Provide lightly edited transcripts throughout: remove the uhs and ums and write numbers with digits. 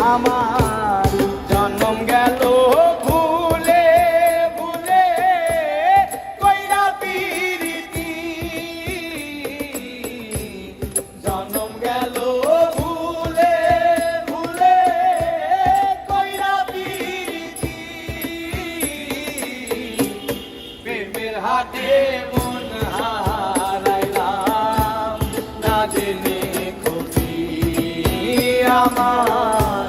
আমার জন্ম গেল ভুলে ভুলে কইরা পিরিতি জন্ম গেল ভুলে ভুলে কইরা পিরিতি প্রেমের হাতে মন হারাইলাম না জেনে ক্ষতি আমার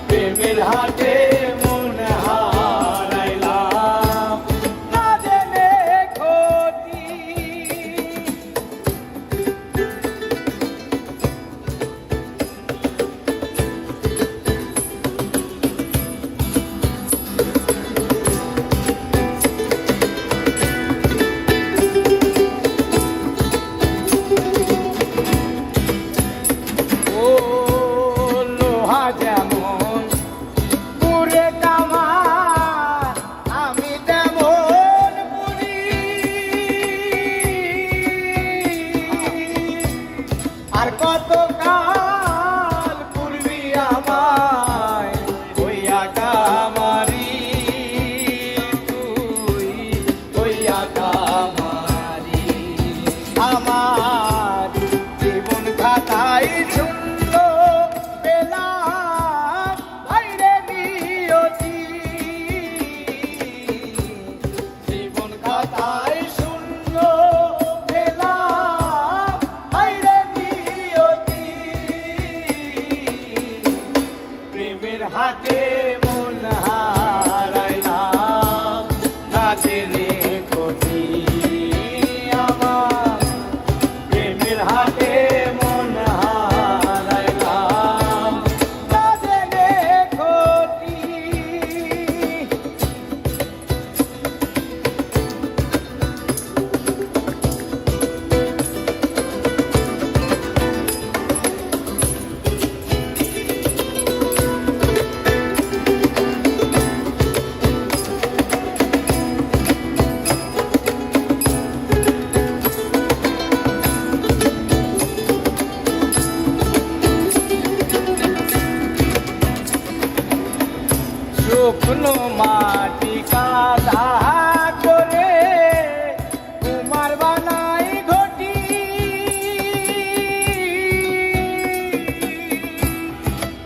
প্রেমের হাতে মন হারাইলাম না জেনে ক্ষতি ও লোহা যেমন পুরে কামার আমি তেমন পুরি আর কত কাল পূর্বি আমায় হইয়া কামারি তুই হইয়া কামারি আমার জীবন খাতায় শূন্য পেলাম ভাইরে নিয়তি জীবন খাতায় শূন্য পেলাম ভাইরে নিয়তি প্রেমের হাতে মন হারাইলাম না জেনে ক্ষতি আমার প্রেমের হাতে মন হারাইলাম না জেনে ক্ষতি শুকনো মাটি কাদা করে কুমার বানাই ঘটি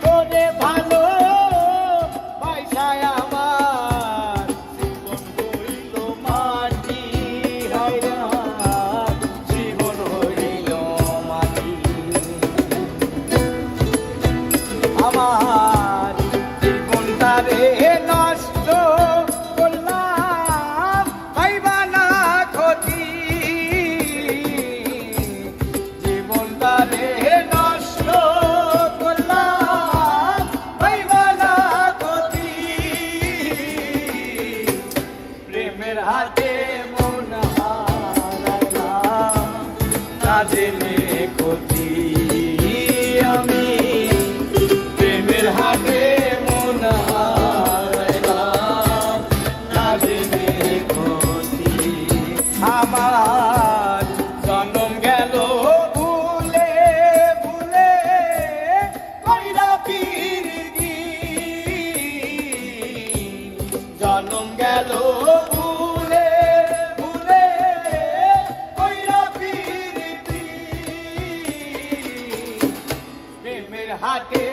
করে ভালো পয়সায় আমার জীবন হইল মাটি হায়রান জীবন হইল মাটি আমার জীবনটারে নষ্ট করলাম পাইবা না ক্ষতি জীবনটারে নষ্ট করলাম পাইবা না ক্ষতি প্রেমের হাতে মন হারাইলাম না জেনে ক্ষতি আমি প্রেমের হাতে মন হারাইলাম না জেনে ক্ষতি আমার জন্ম গেল ভুলে ভুলে কইরা পিরিতি জন্ম গেল ভুলে ভুলে কইরা পিরিতি প্রেমের হাতে